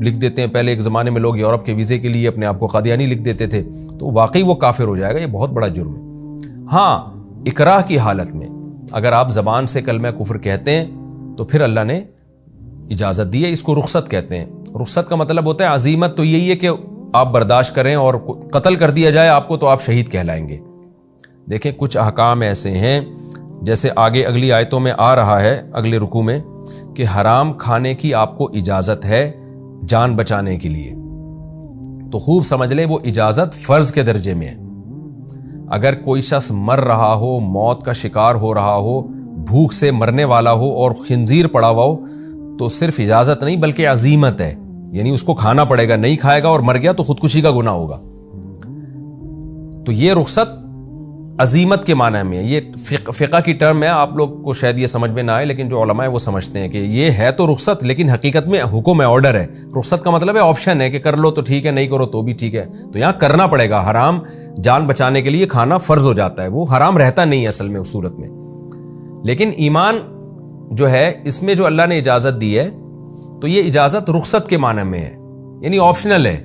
لکھ دیتے ہیں. پہلے ایک زمانے میں لوگ یورپ کے ویزے کے لیے اپنے آپ کو قادیانی لکھ دیتے تھے, تو واقعی وہ کافر ہو جائے گا. یہ بہت بڑا جرم ہے. ہاں, اکراہ کی حالت میں اگر آپ زبان سے کلمہ کفر کہتے ہیں تو پھر اللہ نے اجازت دی ہے. اس کو رخصت کہتے ہیں. رخصت کا مطلب ہوتا ہے عزیمت تو یہی ہے کہ آپ برداشت کریں, اور قتل کر دیا جائے آپ کو تو آپ شہید کہلائیں گے. دیکھیں کچھ احکام ایسے ہیں جیسے آگے اگلی آیتوں میں آ رہا ہے, اگلے رکوع میں, کہ حرام کھانے کی آپ کو اجازت ہے جان بچانے کے لیے. تو خوب سمجھ لیں وہ اجازت فرض کے درجے میں ہے. اگر کوئی شخص مر رہا ہو, موت کا شکار ہو رہا ہو, بھوک سے مرنے والا ہو اور خنزیر پڑا ہوا ہو, تو صرف اجازت نہیں بلکہ عزیمت ہے, یعنی اس کو کھانا پڑے گا. نہیں کھائے گا اور مر گیا تو خودکشی کا گناہ ہوگا. تو یہ رخصت عزیمت کے معنی میں. یہ فقہ کی ٹرم ہے, آپ لوگ کو شاید یہ سمجھ میں نہ آئے, لیکن جو علماء ہیں وہ سمجھتے ہیں کہ یہ ہے تو رخصت, لیکن حقیقت میں حکم ہے, آرڈر ہے. رخصت کا مطلب ہے آپشن ہے کہ کر لو تو ٹھیک ہے, نہیں کرو تو بھی ٹھیک ہے. تو یہاں کرنا پڑے گا. حرام جان بچانے کے لیے کھانا فرض ہو جاتا ہے, وہ حرام رہتا نہیں ہے اصل میں اس صورت میں. لیکن ایمان جو ہے اس میں جو اللہ نے اجازت دی ہے تو یہ اجازت رخصت کے معنی میں ہے, یعنی آپشنل ہے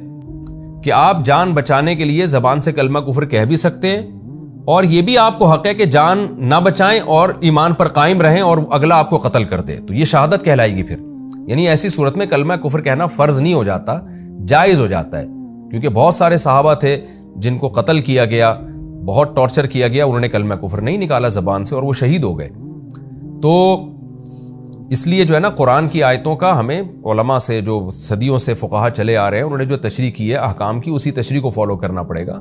کہ آپ جان بچانے کے لیے زبان سے کلمہ کفر کہہ بھی سکتے ہیں, اور یہ بھی آپ کو حق ہے کہ جان نہ بچائیں اور ایمان پر قائم رہیں اور اگلا آپ کو قتل کر دے, تو یہ شہادت کہلائے گی پھر. یعنی ایسی صورت میں کلمہ کفر کہنا فرض نہیں ہو جاتا, جائز ہو جاتا ہے. کیونکہ بہت سارے صحابہ تھے جن کو قتل کیا گیا, بہت ٹارچر کیا گیا, انہوں نے کلمہ کفر نہیں نکالا زبان سے اور وہ شہید ہو گئے. تو اس لیے جو ہے نا قرآن کی آیتوں کا ہمیں علماء سے جو صدیوں سے فقہا چلے آ رہے ہیں انہوں نے جو تشریح کی ہے احکام کی, اسی تشریح کو فالو کرنا پڑے گا.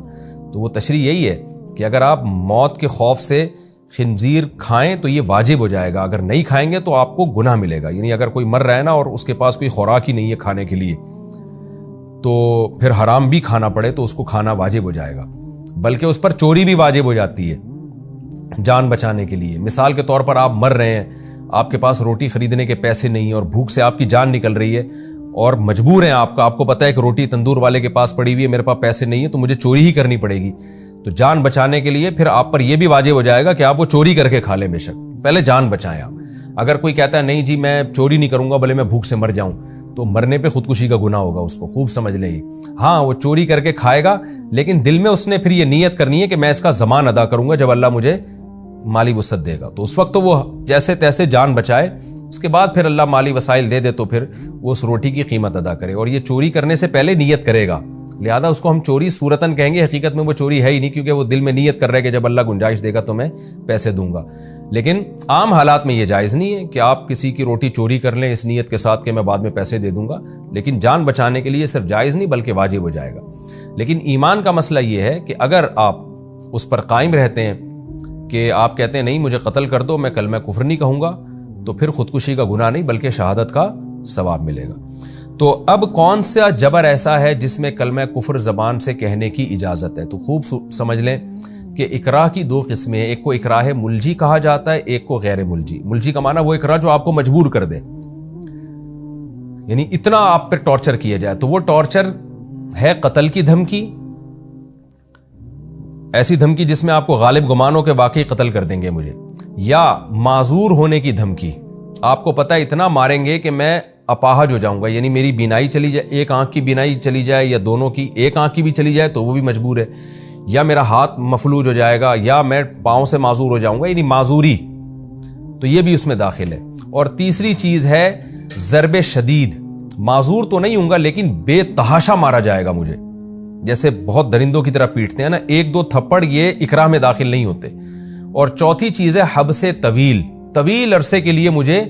تو وہ تشریح یہی ہے کہ اگر آپ موت کے خوف سے خنزیر کھائیں تو یہ واجب ہو جائے گا, اگر نہیں کھائیں گے تو آپ کو گناہ ملے گا. یعنی اگر کوئی مر رہا ہے نا اور اس کے پاس کوئی خوراک ہی نہیں ہے کھانے کے لیے, تو پھر حرام بھی کھانا پڑے تو اس کو کھانا واجب ہو جائے گا. بلکہ اس پر چوری بھی واجب ہو جاتی ہے جان بچانے کے لیے. مثال کے طور پر آپ مر رہے ہیں, آپ کے پاس روٹی خریدنے کے پیسے نہیں ہیں اور بھوک سے آپ کی جان نکل رہی ہے اور مجبور ہیں آپ کو پتہ ہے کہ روٹی تندور والے کے پاس پڑی ہوئی ہے, میرے پاس پیسے نہیں ہیں تو مجھے چوری ہی کرنی پڑے گی. تو جان بچانے کے لیے پھر آپ پر یہ بھی واجب ہو جائے گا کہ آپ وہ چوری کر کے کھا لیں. بے شک پہلے جان بچائیں آپ. اگر کوئی کہتا ہے نہیں جی میں چوری نہیں کروں گا بھلے میں بھوک سے مر جاؤں, تو مرنے پہ خودکشی کا گناہ ہوگا اس کو, خوب سمجھ لیں. ہاں وہ چوری کر کے کھائے گا, لیکن دل میں اس نے پھر یہ نیت کرنی ہے کہ میں اس کا ضمان ادا کروں گا جب اللہ مجھے مالی وسعت دے گا. تو اس وقت تو وہ جیسے تیسے جان بچائے, اس کے بعد پھر اللہ مالی وسائل دے دے تو پھر وہ اس روٹی کی قیمت ادا کرے. اور یہ چوری کرنے سے پہلے نیت کرے گا, لہذا اس کو ہم چوری صورتاً کہیں گے, حقیقت میں وہ چوری ہے ہی نہیں, کیونکہ وہ دل میں نیت کر رہے کہ جب اللہ گنجائش دے گا تو میں پیسے دوں گا. لیکن عام حالات میں یہ جائز نہیں ہے کہ آپ کسی کی روٹی چوری کر لیں اس نیت کے ساتھ کہ میں بعد میں پیسے دے دوں گا. لیکن جان بچانے کے لیے صرف جائز نہیں بلکہ واجب ہو جائے گا. لیکن ایمان کا مسئلہ یہ ہے کہ اگر آپ اس پر قائم رہتے ہیں کہ آپ کہتے ہیں نہیں مجھے قتل کر دو, میں کلمہ کفر نہیں کہوں گا, تو پھر خودکشی کا گناہ نہیں بلکہ شہادت کا ثواب ملے گا. تو اب کون سا جبر ایسا ہے جس میں کلمہ کفر زبان سے کہنے کی اجازت ہے؟ تو خوب سمجھ لیں کہ اکراہ کی دو قسمیں ہیں. ایک کو اکراہ ملجی کہا جاتا ہے, ایک کو غیر ملجی. ملجی کا معنی وہ اکراہ جو آپ کو مجبور کر دے, یعنی اتنا آپ پہ ٹارچر کیا جائے. تو وہ ٹارچر ہے قتل کی دھمکی, ایسی دھمکی جس میں آپ کو غالب گمان ہو کہ واقعی قتل کر دیں گے مجھے, یا معذور ہونے کی دھمکی. آپ کو پتہ ہے اتنا ماریں گے کہ میں اپاہج ہو جاؤں گا, یعنی میری بینائی چلی جائے, ایک آنکھ کی بینائی چلی جائے یا دونوں کی, ایک آنکھ کی بھی چلی جائے تو وہ بھی مجبور ہے, یا میرا ہاتھ مفلوج ہو جائے گا, یا میں پاؤں سے معذور ہو جاؤں گا, یعنی معذوری, تو یہ بھی اس میں داخل ہے. اور تیسری چیز ہے ضرب شدید. معذور تو نہیں ہوں گا لیکن بے تحاشا مارا جائے گا مجھے, جیسے بہت درندوں کی طرح پیٹتے ہیں نا, ایک دو تھپڑ یہ اکراہ میں داخل نہیں ہوتے. اور چوتھی چیز ہے حبس طویل. طویل عرصے کے لیے مجھے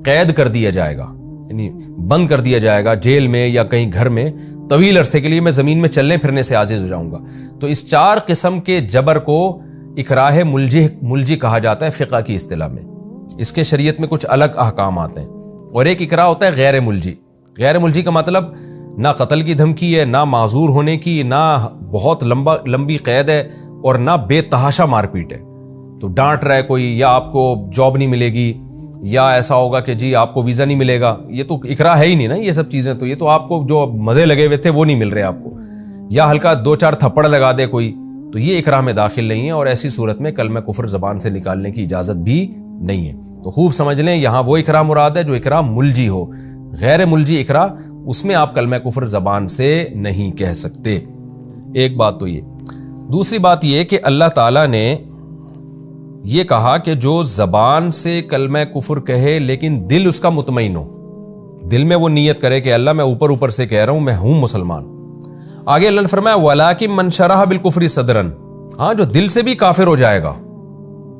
قید کر دیا جائے گا, یعنی بند کر دیا جائے گا جیل میں یا کہیں گھر میں, طویل عرصے کے لیے میں زمین میں چلنے پھرنے سے عاجز ہو جاؤں گا. تو اس چار قسم کے جبر کو اکراہ ملجی کہا جاتا ہے فقہ کی اصطلاح میں. اس کے شریعت میں کچھ الگ احکامات ہیں. اور ایک اکراہ ہوتا ہے غیر ملجی. غیر ملجی کا مطلب نہ قتل کی دھمکی ہے, نہ معذور ہونے کی, نہ بہت لمبی قید ہے, اور نہ بے تحاشا مار پیٹ ہے. تو ڈانٹ رہا ہے کوئی, یا آپ کو جاب نہیں ملے گی, یا ایسا ہوگا کہ جی آپ کو ویزا نہیں ملے گا, یہ تو اکراہ ہے ہی نہیں نا یہ سب چیزیں. تو یہ تو آپ کو جو مزے لگے ہوئے تھے وہ نہیں مل رہے آپ کو, یا ہلکا دو چار تھپڑ لگا دے کوئی, تو یہ اکراہ میں داخل نہیں ہے. اور ایسی صورت میں کلمہ کفر زبان سے نکالنے کی اجازت بھی نہیں ہے. تو خوب سمجھ لیں یہاں وہ اکراہ مراد ہے جو اکراہ ملجی ہو. غیر ملجی اکراہ اس میں آپ کلمہ کفر زبان سے نہیں کہہ سکتے. ایک بات تو یہ. دوسری بات یہ کہ اللہ تعالیٰ نے یہ کہا کہ جو زبان سے کلمہ کفر کہے لیکن دل اس کا مطمئن ہو, دل میں وہ نیت کرے کہ اللہ میں اوپر اوپر سے کہہ رہا ہوں, میں ہوں مسلمان. آگے اللہ نے فرمایا وَلَٰكِن مَّن شَرَحَ بِالْكُفْرِ صَدْرًا, ہاں جو دل سے بھی کافر ہو جائے گا,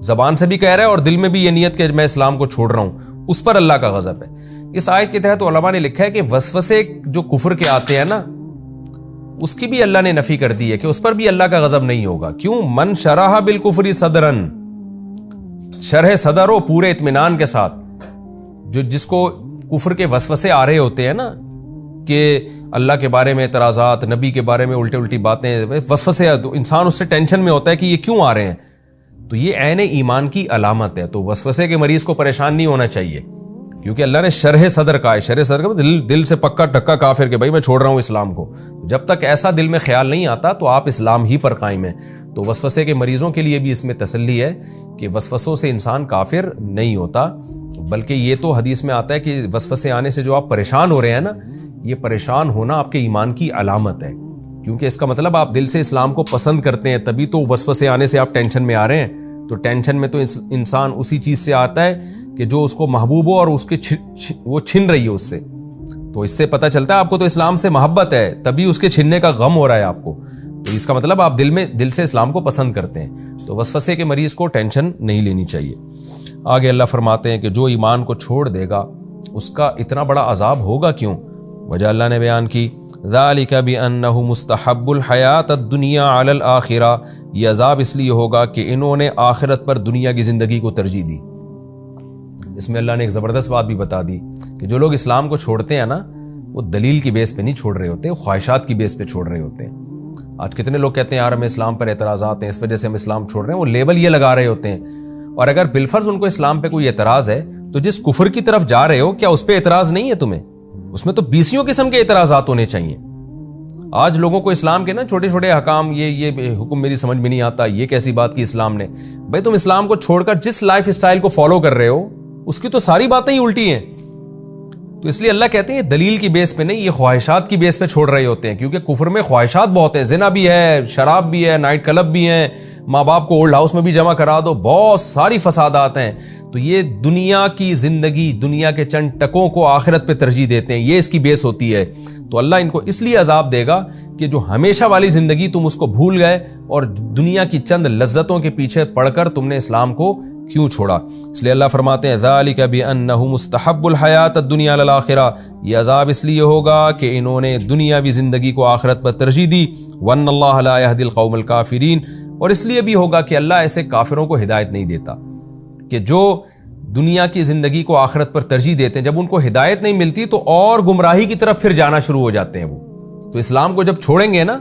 زبان سے بھی کہہ رہا ہے اور دل میں بھی یہ نیت کہ میں اسلام کو چھوڑ رہا ہوں, اس پر اللہ کا غضب ہے. اس آیت کے تحت علماء نے لکھا ہے کہ وسوسے جو کفر کے آتے ہیں نا, اس کی بھی اللہ نے نفی کر دی ہے کہ اس پر بھی اللہ کا غضب نہیں ہوگا. کیوں؟ من شرح بالکفر صدرن, شرح صدر ہو پورے اطمینان کے ساتھ. جس کو کفر کے وسوسے آ رہے ہوتے ہیں نا کہ اللہ کے بارے میں اعتراضات, نبی کے بارے میں الٹی باتیں, وسوسے, تو انسان اس سے ٹینشن میں ہوتا ہے کہ یہ کیوں آ رہے ہیں, تو یہ عین ایمان کی علامت ہے. تو وسوسے کے مریض کو پریشان نہیں ہونا چاہیے, کیونکہ اللہ نے شرح صدر کہا ہے. شرح صدر کا دل سے پکا ٹکا کافر کہ بھائی میں چھوڑ رہا ہوں اسلام کو. جب تک ایسا دل میں خیال نہیں آتا تو آپ اسلام ہی پر قائم ہیں. تو وسوسے کے مریضوں کے لیے بھی اس میں تسلی ہے کہ وسوسوں سے انسان کافر نہیں ہوتا, بلکہ یہ تو حدیث میں آتا ہے کہ وسوسے آنے سے جو آپ پریشان ہو رہے ہیں نا, یہ پریشان ہونا آپ کے ایمان کی علامت ہے, کیونکہ اس کا مطلب آپ دل سے اسلام کو پسند کرتے ہیں, تبھی تو وسوسے آنے سے آپ ٹینشن میں آ رہے ہیں. تو ٹینشن میں تو انسان اسی چیز سے آتا ہے کہ جو اس کو محبوب ہو اور اس کے وہ چھن رہی ہے اس سے. تو اس سے پتہ چلتا ہے آپ کو تو اسلام سے محبت ہے, تبھی اس کے چھننے کا غم ہو رہا ہے آپ کو. تو اس کا مطلب آپ دل سے اسلام کو پسند کرتے ہیں. تو وسوسے کے مریض کو ٹینشن نہیں لینی چاہیے. آگے اللہ فرماتے ہیں کہ جو ایمان کو چھوڑ دے گا اس کا اتنا بڑا عذاب ہوگا کیوں؟ وجہ اللہ نے بیان کی ذالک بأنہ مستحب الحیات الدنیا علی الآخرہ, یہ عذاب اس لیے ہوگا کہ انہوں نے آخرت پر دنیا کی زندگی کو ترجیح دی. اس میں اللہ نے ایک زبردست بات بھی بتا دی کہ جو لوگ اسلام کو چھوڑتے ہیں نا, وہ دلیل کی بیس پہ نہیں چھوڑ رہے ہوتے, خواہشات کی بیس پہ چھوڑ رہے ہوتے ہیں. آج کتنے لوگ کہتے ہیں یار ہمیں اسلام پر اعتراضات ہیں, اس وجہ سے ہم اسلام چھوڑ رہے ہیں, وہ لیبل یہ لگا رہے ہوتے ہیں. اور اگر بالفرض ان کو اسلام پہ کوئی اعتراض ہے تو جس کفر کی طرف جا رہے ہو کیا اس پہ اعتراض نہیں ہے تمہیں؟ اس میں تو 20 قسم کے اعتراضات ہونے چاہیے. آج لوگوں کو اسلام کے نا چھوٹے چھوٹے حکام, یہ حکم میری سمجھ میں نہیں آتا, یہ کیسی بات کی اسلام نے. بھائی تم اسلام کو چھوڑ کر جس لائف اسٹائل کو فالو کر رہے ہو اس کی تو ساری باتیں ہی الٹی ہیں. تو اس لیے اللہ کہتے ہیں دلیل کی بیس پہ نہیں, یہ خواہشات کی بیس پہ چھوڑ رہے ہوتے ہیں, کیونکہ کفر میں خواہشات بہت ہیں. زنا بھی ہے, شراب بھی ہے, نائٹ کلب بھی ہیں, ماں باپ کو اولڈ ہاؤس میں بھی جمع کرا دو, بہت ساری فسادات ہیں. تو یہ دنیا کی زندگی, دنیا کے چند ٹکوں کو آخرت پہ ترجیح دیتے ہیں, یہ اس کی بیس ہوتی ہے. تو اللہ ان کو اس لیے عذاب دے گا کہ جو ہمیشہ والی زندگی تم اس کو بھول گئے اور دنیا کی چند لذتوں کے پیچھے پڑ کر تم نے اسلام کو کیوں چھوڑا. اس لیے اللہ فرماتے ہیں ذالک بأنہ مستحب الحیات الدنیا علی الآخرہ, یہ عذاب اس لیے ہوگا کہ انہوں نے دنیاوی زندگی کو آخرت پر ترجیح دی. وان اللہ لا یہدی القوم الکافرین, اور اس لیے بھی ہوگا کہ اللہ ایسے کافروں کو ہدایت نہیں دیتا کہ جو دنیا کی زندگی کو آخرت پر ترجیح دیتے ہیں. جب ان کو ہدایت نہیں ملتی تو اور گمراہی کی طرف پھر جانا شروع ہو جاتے ہیں وہ. تو اسلام کو جب چھوڑیں گے نا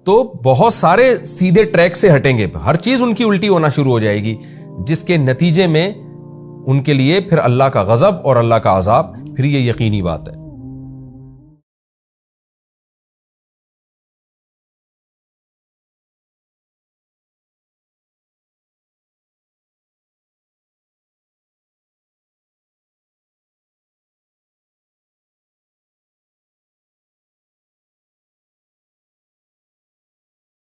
تو بہت سارے سیدھے ٹریک سے ہٹیں گے, ہر چیز ان کی الٹی ہونا شروع ہو جائے گی, جس کے نتیجے میں ان کے لیے پھر اللہ کا غضب اور اللہ کا عذاب, پھر یہ یقینی بات ہے.